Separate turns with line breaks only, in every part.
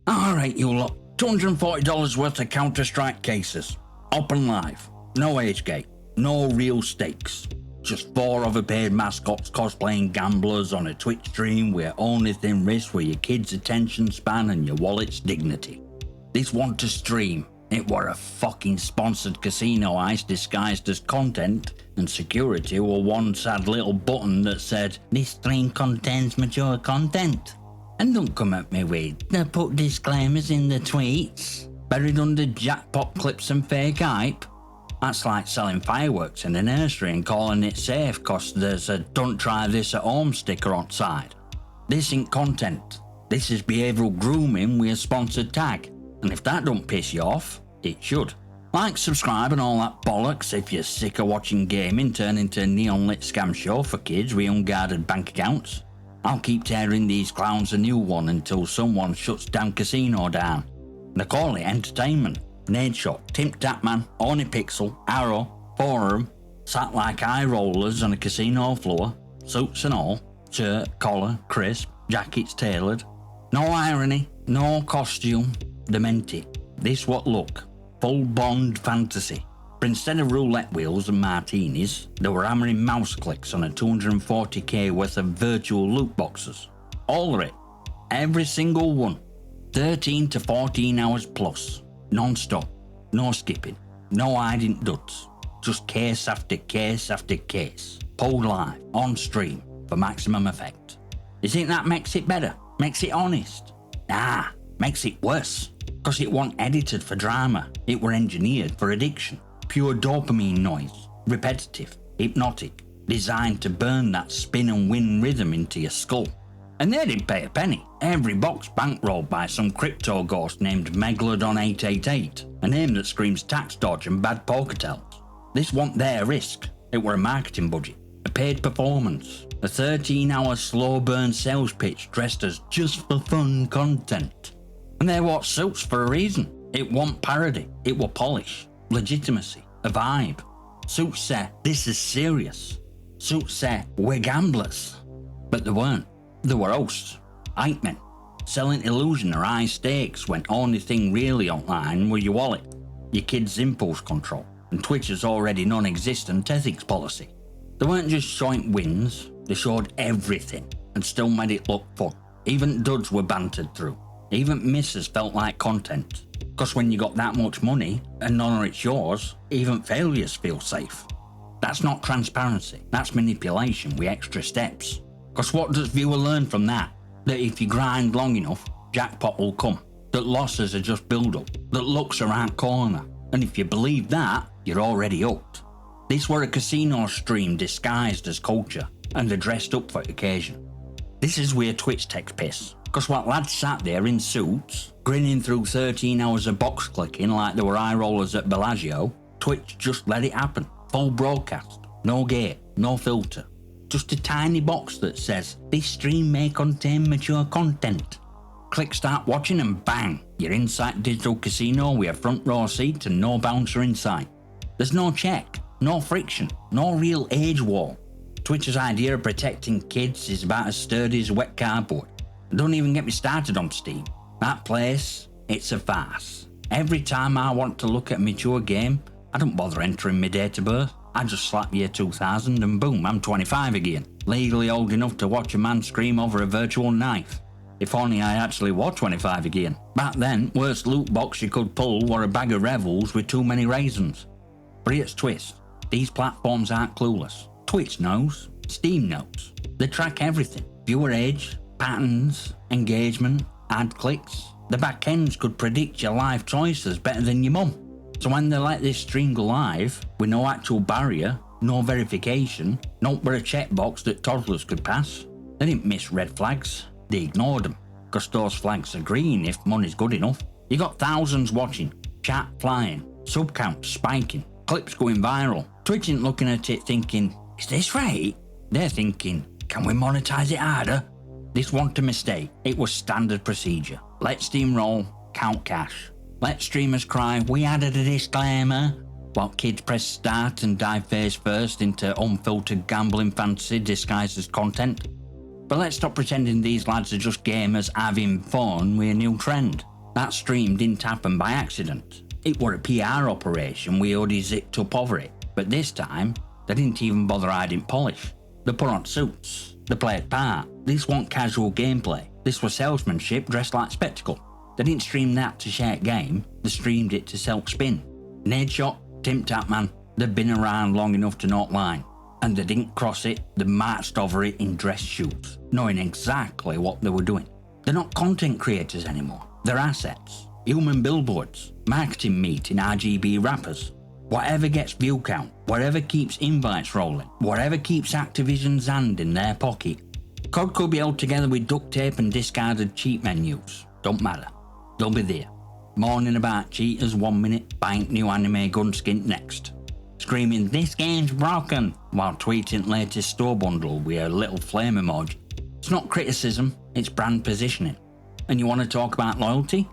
Alright, you lot. $240 worth of Counter-Strike cases. Open live. No age gate. No real stakes. Just 4 overpaid mascots cosplaying gamblers on a Twitch stream where only thing risks were your kid's attention span and your wallet's dignity. This one to stream. It were a fucking sponsored casino ice disguised as content, and security were one sad little button that said, "This stream contains mature content." And don't come at me with, "They put disclaimers in the tweets," buried under jackpot clips and fake hype. That's like selling fireworks in a nursery and calling it safe cause there's a "don't try this at home" sticker on side. This ain't content. This is behavioural grooming with a sponsored tag. And if that don't piss you off, it should. Like, subscribe and all that bollocks if you're sick of watching gaming turn into a neon-lit scam show for kids with unguarded bank accounts. I'll keep tearing these clowns a new one until someone shuts damn casino down. They call it entertainment. Nadeshot, Timthetatman, Pixel, Arrow, Forum, sat like eye rollers on a casino floor, suits and all, shirt, collar, crisp, jackets tailored. No irony, no costume, demented. This what look, full Bond fantasy. But instead of roulette wheels and martinis, they were hammering mouse clicks on a 240k worth of virtual loot boxes. All of it. Every single one. 13 to 14 hours plus. Non-stop. No skipping. No hiding duds. Just case after case after case. Pulled live, on stream, for maximum effect. You think that makes it better? Makes it honest? Nah, makes it worse. Cause it wasn't edited for drama. It were engineered for addiction. Pure dopamine noise. Repetitive. Hypnotic. Designed to burn that spin and win rhythm into your skull. And they didn't pay a penny. Every box bankrolled by some crypto ghost named Megalodon888, a name that screams tax dodge and bad poker tells. This wasn't their risk. It were a marketing budget, a paid performance, a 13-hour slow burn sales pitch dressed as just for fun content. And they wore suits for a reason. It wasn't parody. It were polish, legitimacy, a vibe. Suits say, "This is serious." Suits say, "We're gamblers." But they weren't. They were hosts, hype men, selling illusion or high stakes when only thing really online were your wallet, your kid's impulse control, and Twitch's already non-existent ethics policy. They weren't just showing wins, they showed everything and still made it look fun. Even duds were bantered through. Even misses felt like content. Cause when you got that much money and none of it's yours, even failures feel safe. That's not transparency, that's manipulation with extra steps. Cause what does viewer learn from that? That if you grind long enough, jackpot will come. That losses are just build-up. That looks around corner. And if you believe that, you're already hooked. This were a casino stream disguised as culture, and they're dressed up for occasion. This is where Twitch takes piss. Cause what lads sat there in suits, grinning through 13 hours of box clicking like they were eye rollers at Bellagio, Twitch just let it happen. Full broadcast. No gate, no filter. Just a tiny box that says, "This stream may contain mature content." Click start watching and bang, you're inside digital casino with a front row seat and no bouncer in sight. There's no check, no friction, no real age wall. Twitch's idea of protecting kids is about as sturdy as wet cardboard. Don't even get me started on Steam. That place, it's a farce. Every time I want to look at a mature game, I don't bother entering my date of birth. I just slap year 2000 and boom, I'm 25 again. Legally old enough to watch a man scream over a virtual knife. If only I actually was 25 again. Back then, worst loot box you could pull were a bag of Revels with too many raisins. But here's twist. These platforms aren't clueless. Twitch knows. Steam knows. They track everything. Viewer age, patterns, engagement, ad clicks. The back ends could predict your life choices better than your mum. So when they let this stream go live, with no actual barrier, no verification, not but a checkbox that toddlers could pass, they didn't miss red flags, they ignored them, cause those flags are green if money's good enough. You got thousands watching, chat flying, sub counts spiking, clips going viral. Twitch ain't looking at it thinking, "Is this right?" They're thinking, "Can we monetize it harder?" This wasn't a mistake, it was standard procedure. Let Steam roll, count cash. Let streamers cry, "We added a disclaimer," while kids press start and dive face first into unfiltered gambling fantasy disguised as content. But let's stop pretending these lads are just gamers having fun with a new trend. That stream didn't happen by accident. It were a PR operation we already zipped up over it, but this time, they didn't even bother hiding polish. They put on suits. They played part. This wasn't casual gameplay. This was salesmanship dressed like spectacle. They didn't stream that to share game, they streamed it to sell spin. Nadeshot, Timthetatman, they've been around long enough to not lie. And they didn't cross it, they marched over it in dress shoots, knowing exactly what they were doing. They're not content creators anymore, they're assets. Human billboards, marketing meat in RGB wrappers. Whatever gets view count, whatever keeps invites rolling, whatever keeps Activision's hand in their pocket. COD could be held together with duct tape and discarded cheat menus. Don't matter. They'll be there. Mourning about cheaters 1 minute, buying new anime gun skin next. Screaming, "This game's broken," while tweeting latest store bundle with a little flame emoji. It's not criticism, it's brand positioning. And you want to talk about loyalty?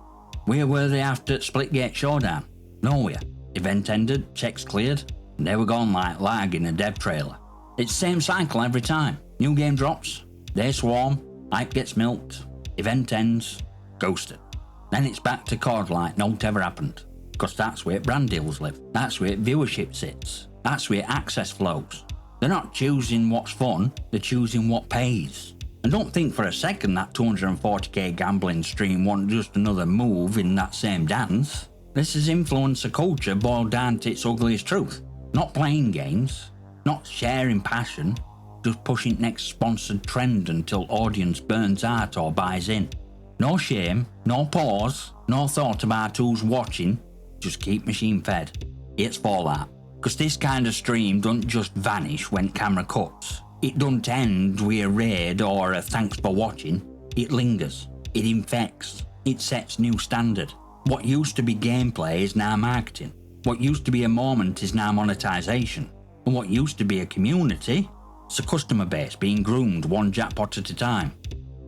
Where were they after Splitgate Showdown? Nowhere. Event ended, checks cleared, and they were gone like lag in a dev trailer. It's the same cycle every time. New game drops, they swarm, hype gets milked, event ends, ghosted. Then it's back to COD like nothing ever happened. Because that's where brand deals live. That's where viewership sits. That's where access flows. They're not choosing what's fun, they're choosing what pays. And don't think for a second that 240k gambling stream wasn't just another move in that same dance. This is influencer culture boiled down to its ugliest truth. Not playing games, not sharing passion, just pushing next sponsored trend until audience burns out or buys in. No shame, no pause, no thought about who's watching, just keep machine fed. It's fallout. Cause this kind of stream doesn't just vanish when camera cuts. It doesn't end with a raid or a thanks for watching. It lingers. It infects. It sets new standard. What used to be gameplay is now marketing. What used to be a moment is now monetization. And what used to be a community, it's a customer base being groomed one jackpot at a time.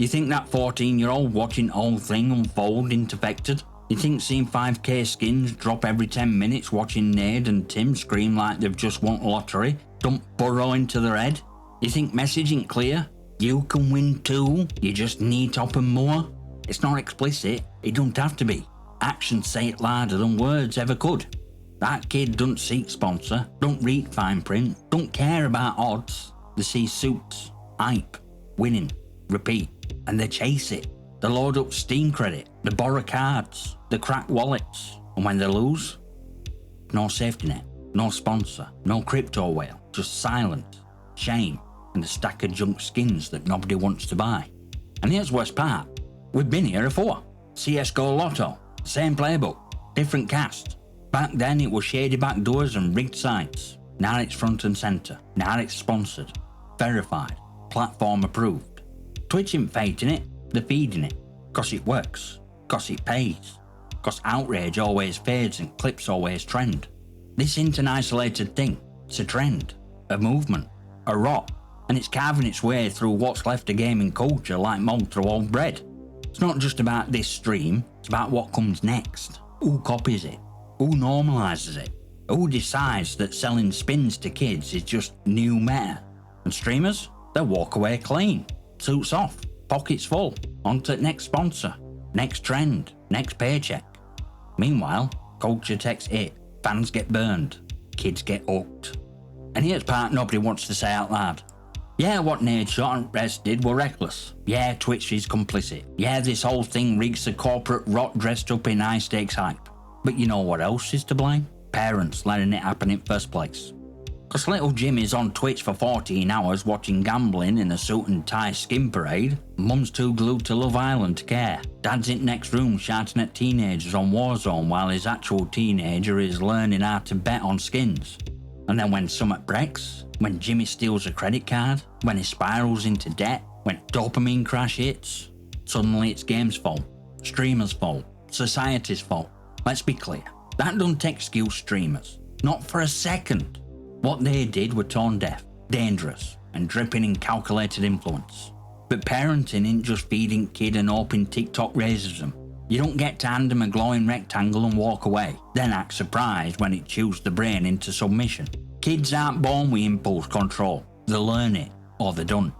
You think that 14-year-old watching the whole thing unfold interfected? You think seeing 5k skins drop every 10 minutes watching Nade and Tim scream like they've just won lottery dump burrow into their head? You think messaging clear? You can win too, you just need to open more? It's not explicit, it don't have to be. Actions say it louder than words ever could. That kid don't seek sponsor, don't read fine print, don't care about odds. They see suits, hype, winning, repeat, and they chase it. They load up Steam credit, they borrow cards, they crack wallets, and when they lose, no safety net, no sponsor, no crypto whale, just silence, shame, and a stack of junk skins that nobody wants to buy. And here's the worst part, we've been here before. CSGO Lotto, same playbook, different cast. Back then it was shady backdoors and rigged sites. Now it's front and centre, now it's sponsored, verified, platform approved. Twitch ain't faking it, they're feeding it. Cause it works, cause it pays, cause outrage always fades and clips always trend. This ain't an isolated thing, it's a trend, a movement, a rot, and it's carving its way through what's left of gaming culture like mold through old bread. It's not just about this stream, it's about what comes next. Who copies it? Who normalises it? Who decides that selling spins to kids is just new meta? And streamers? They'll walk away clean, suits off, pockets full, on to the next sponsor, next trend, next paycheck. Meanwhile, culture takes it, fans get burned, kids get hooked. And here's part nobody wants to say out loud. Yeah, what Nadeshot and rest did were reckless. Yeah, Twitch is complicit. Yeah, this whole thing reeks of corporate rot dressed up in high stakes hype. But you know what else is to blame? Parents letting it happen in first place. Cause little Jimmy's on Twitch for 14 hours watching gambling in a suit and tie skin parade. Mum's too glued to Love Island to care. Dad's in next room shouting at teenagers on Warzone while his actual teenager is learning how to bet on skins. And then when Summit breaks, when Jimmy steals a credit card, when he spirals into debt, when dopamine crash hits, suddenly it's game's fault, streamers' fault, society's fault. Let's be clear, that doesn't excuse streamers, not for a second. What they did were tone deaf, dangerous, and dripping in calculated influence. But parenting ain't just feeding kid an open TikTok racism. You don't get to hand them a glowing rectangle and walk away, then act surprised when it chews the brain into submission. Kids aren't born with impulse control, they learn it, or they don't.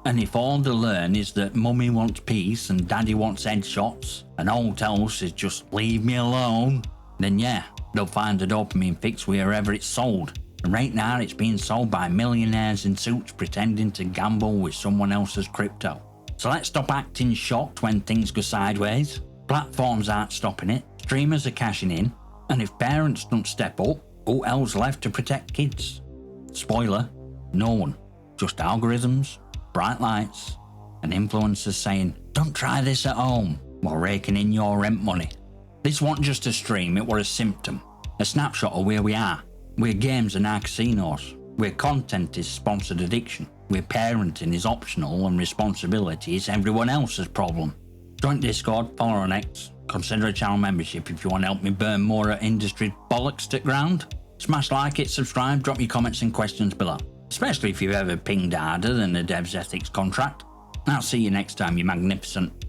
And if all they learn is that mummy wants peace and daddy wants headshots, and all else is just leave me alone, then yeah, they'll find a dopamine fix wherever it's sold. And right now it's being sold by millionaires in suits pretending to gamble with someone else's crypto. So let's stop acting shocked when things go sideways. Platforms aren't stopping it, streamers are cashing in, and if parents don't step up, who else left to protect kids? Spoiler, no one. Just algorithms, bright lights, and influencers saying, don't try this at home, while raking in your rent money. This wasn't just a stream, it was a symptom, a snapshot of where we are, where games are now casinos, where content is sponsored addiction, where parenting is optional and responsibility is everyone else's problem. Join Discord, follow on X, consider a channel membership if you want to help me burn more at industry bollocks to ground. Smash like it, subscribe, drop your comments and questions below, especially if you've ever pinged harder than a dev's ethics contract. I'll see you next time, you magnificent